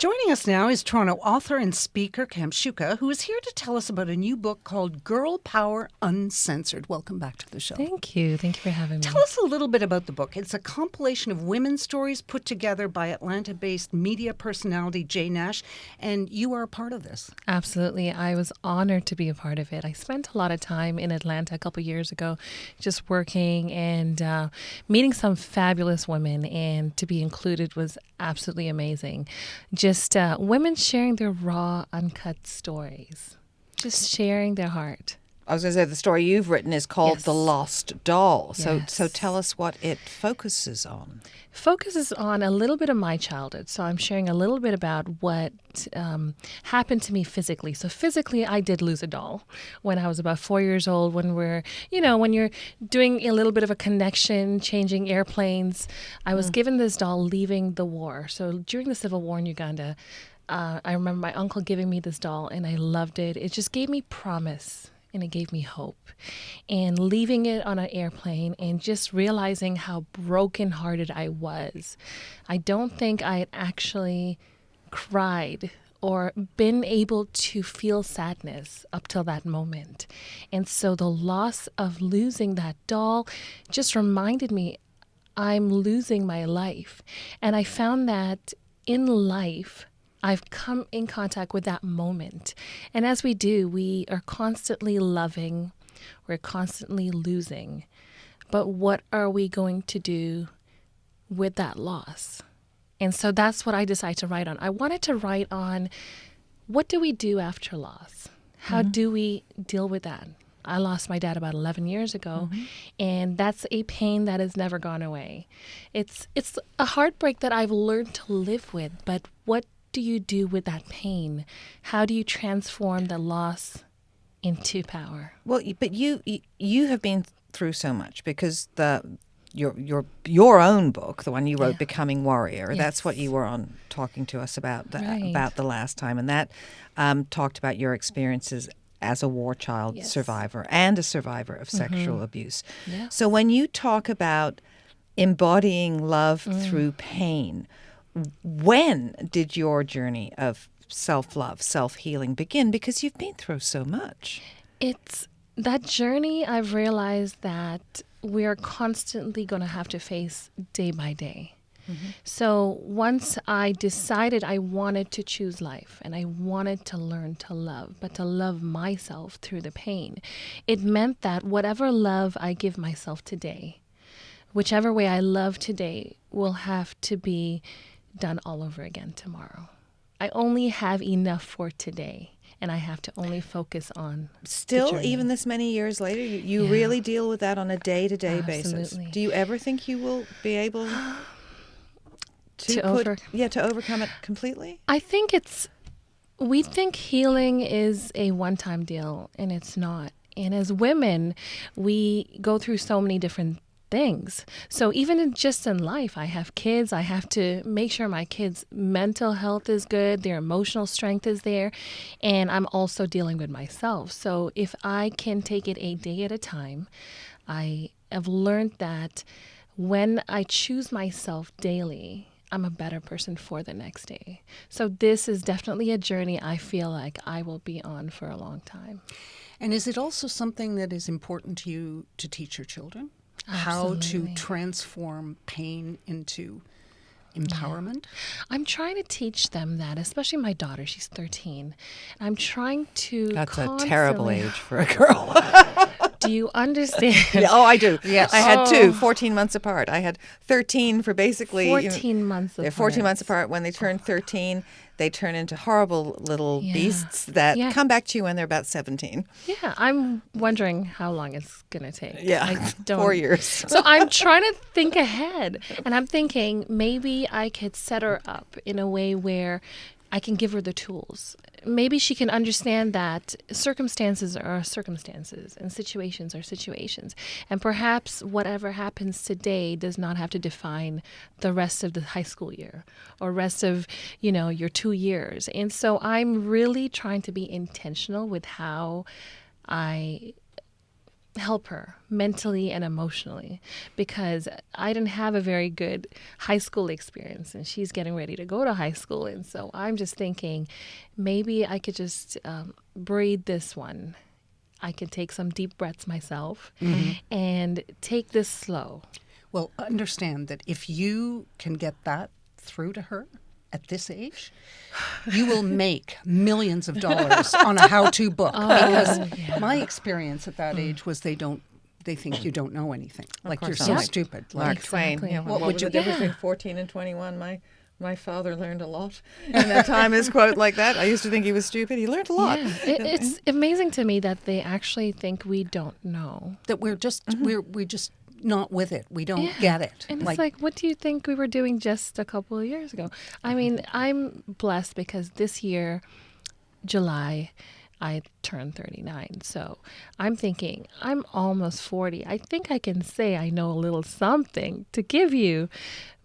Joining us now is Toronto author and speaker Kamshuka, who is here to tell us about a new book called Girl Power Uncensored. Welcome back to the show. Thank you. Thank you for having me. Tell us a little bit about the book. It's a compilation of women's stories put together by Atlanta-based media personality Jay Nash, and you are a part of this. Absolutely. I was honored to be a part of it. I spent a lot of time in Atlanta a couple years ago just working and meeting some fabulous women, and to be included was absolutely amazing. Just women sharing their raw, uncut stories, just sharing their heart. I was going to say the story you've written is called Yes. The Lost Doll. So Yes. tell us what it focuses on. Focuses on a little bit of my childhood. So I'm sharing a little bit about what happened to me physically. So physically, I did lose a doll when I was about 4 years old. When when you're doing a little bit of a connection, changing airplanes, I was given this doll leaving the war. So during the Civil War in Uganda, I remember my uncle giving me this doll, and I loved it. It just gave me promise. And it gave me hope. And leaving it on an airplane and just realizing how brokenhearted I was. I don't think I had actually cried or been able to feel sadness up till that moment. And so the loss of losing that doll just reminded me I'm losing my life. And I found that in life, I've come in contact with that moment. And as we do, we are constantly loving, we're constantly losing. But what are we going to do with that loss? And so that's what I decided to write on. I wanted to write on what do we do after loss? How do we deal with that? I lost my dad about 11 years ago, and that's a pain that has never gone away. It's a heartbreak that I've learned to live with, but what do you do with that pain? How do you transform the loss into power? Well, but you have been through so much because your own book, the one you wrote, Becoming Warrior, that's what you were on talking to us about about the last time, and that talked about your experiences as a war child survivor and a survivor of sexual abuse. Yes. So when you talk about embodying love through pain, when did your journey of self-love, self-healing begin? Because you've been through so much. It's that journey I've realized that we are constantly going to have to face day by day. So once I decided I wanted to choose life and I wanted to learn to love, but to love myself through the pain, it meant that whatever love I give myself today, whichever way I love today, will have to be done all over again tomorrow. I only have enough for today, and I have to only focus on Still, the journey. even this many years later, you really deal with that on a day-to-day basis. Absolutely. Do you ever think you will be able to overcome it completely? I think we think healing is a one-time deal, and it's not. And as women, we go through so many different things. So even just in life, I have kids. I have to make sure my kids' mental health is good, their emotional strength is there, and I'm also dealing with myself. So if I can take it a day at a time, I have learned that when I choose myself daily, I'm a better person for the next day. So this is definitely a journey I feel like I will be on for a long time. And is it also something that is important to you to teach your children? How to Absolutely. transform pain into empowerment? I'm trying to teach them that, especially my daughter. She's 13. I'm trying to That's a terrible age for a girl. Do you understand? Oh, I do. Yes. I had two, 14 months apart. I had 13 for basically 14 months They're apart. 14 months apart. When they turn 13, they turn into horrible little beasts that Yeah. come back to you when they're about 17. Yeah, I'm wondering how long it's going to take. Yeah, I don't, 4 years. So I'm trying to think ahead. And I'm thinking maybe I could set her up in a way where I can give her the tools. Maybe she can understand that circumstances are circumstances and situations are situations. And perhaps whatever happens today does not have to define the rest of the high school year or rest of, your 2 years. And so I'm really trying to be intentional with how I help her mentally and emotionally, because I didn't have a very good high school experience, and she's getting ready to go to high school. And so I'm just thinking maybe I could just breathe this one. I can take some deep breaths myself and take this slow. Well, understand that if you can get that through to her at this age, you will make millions of dollars on a how-to book. Because my experience at that age was they think you don't know anything. Like you're so stupid. Mark Exactly. Twain. Yeah, What would was you the difference between 14 and 21? My father learned a lot. And that time his quote like that. I used to think he was stupid. He learned a lot. Yeah. It's amazing to me that they actually think we don't know. That we're just we're just not with it. We don't get it. And it's like, what do you think we were doing just a couple of years ago? I mean, I'm blessed because this year, July, I turned 39. So I'm thinking, I'm almost 40. I think I can say I know a little something to give you.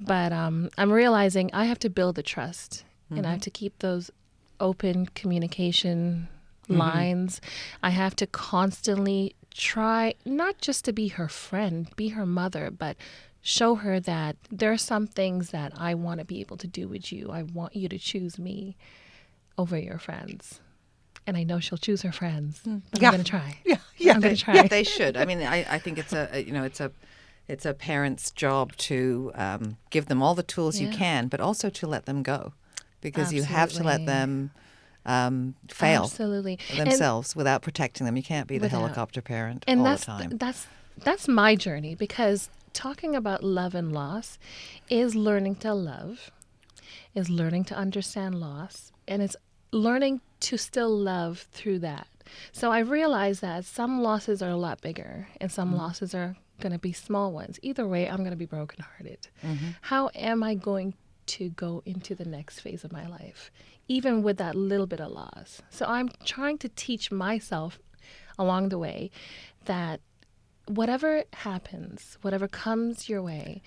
But I'm realizing I have to build the trust and I have to keep those open communication lines. I have to constantly try not just to be her friend, be her mother, but show her that there are some things that I want to be able to do with you. I want you to choose me over your friends. And I know she'll choose her friends. But I'm going to try. Yeah. I'm going to try. Yeah, they should. I mean, I think it's a parent's job to give them all the tools you can, but also to let them go, because you have to let them fail Absolutely. themselves without protecting them. You can't be the helicopter parent all the time. That's my journey, because talking about love and loss is learning to love, is learning to understand loss, and it's learning to still love through that. So I realized that some losses are a lot bigger and some losses are going to be small ones. Either way, I'm going to be brokenhearted. How am I going to go into the next phase of my life, even with that little bit of loss? So I'm trying to teach myself along the way that whatever happens, whatever comes your way,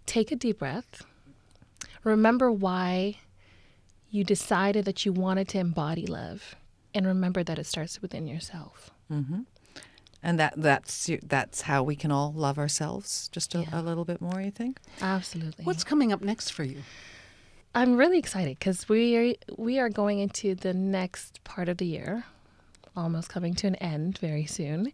take a deep breath. Remember why you decided that you wanted to embody love, and remember that it starts within yourself. And that's how we can all love ourselves just a little bit more, you think? Absolutely. What's coming up next for you? I'm really excited because we are going into the next part of the year, almost coming to an end very soon.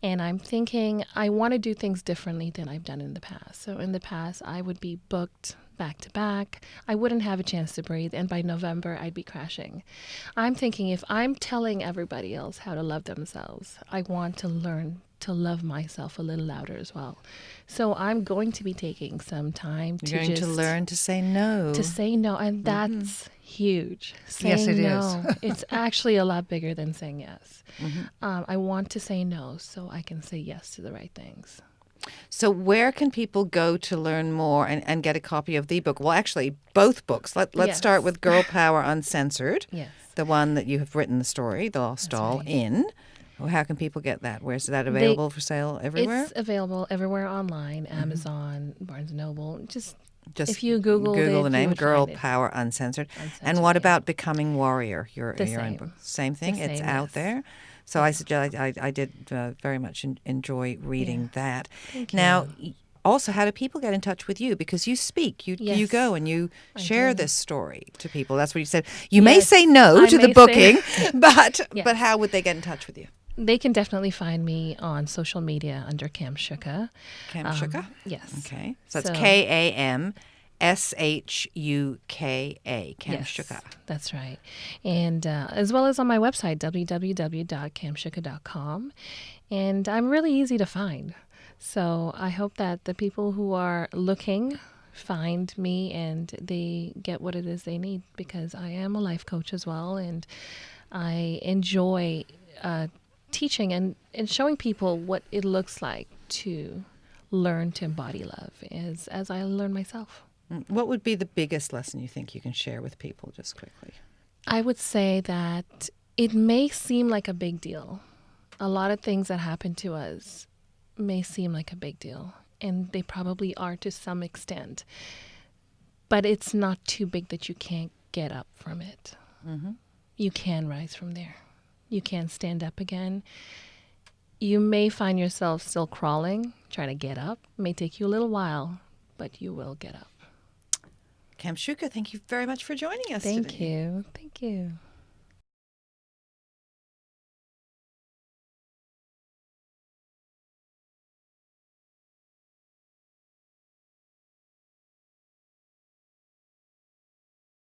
And I'm thinking I want to do things differently than I've done in the past. So in the past, I would be booked back to back. I wouldn't have a chance to breathe. And by November, I'd be crashing. I'm thinking if I'm telling everybody else how to love themselves, I want to learn to love myself a little louder as well. So I'm going to be taking some time You're going to learn to say no. To say no. And that's huge. Saying Yes, it no. is. It's actually a lot bigger than saying yes. I want to say no so I can say yes to the right things. So where can people go to learn more and get a copy of the book? Well, actually, both books. Let's start with Girl Power Uncensored, Yes. the one that you have written the story, The Lost Doll, in. Well, how can people get that? Where's that available for sale everywhere? It's available everywhere online, Amazon, Barnes & Noble. Just if you Google it, the name you would Girl find it. Power Uncensored. And Uncensored, what yeah. about Becoming Warrior? Your The own same. book. Same thing. The It's same, out yes. there. So I suggest I did very much enjoy reading that. Thank Now, you. also, how do people get in touch with you? Because you speak, you Yes, go and you I share do. this story to people. That's what you said. You may Yes, say no I to the may booking, say- but Yes. how would they get in touch with you? They can definitely find me on social media under Kamshuka. Kamshuka? Yes. Okay. So it's So- KAMSHUKA, Kamshuka. Yes, that's right. And as well as on my website, www.kamshuka.com. And I'm really easy to find. So I hope that the people who are looking find me and they get what it is they need, because I am a life coach as well. And I enjoy teaching and showing people what it looks like to learn to embody love as I learn myself. What would be the biggest lesson you think you can share with people, just quickly? I would say that it may seem like a big deal. A lot of things that happen to us may seem like a big deal, and they probably are to some extent. But it's not too big that you can't get up from it. You can rise from there. You can stand up again. You may find yourself still crawling, trying to get up. It may take you a little while, but you will get up. Kamshuka, thank you very much for joining us Thank today. you. Thank you.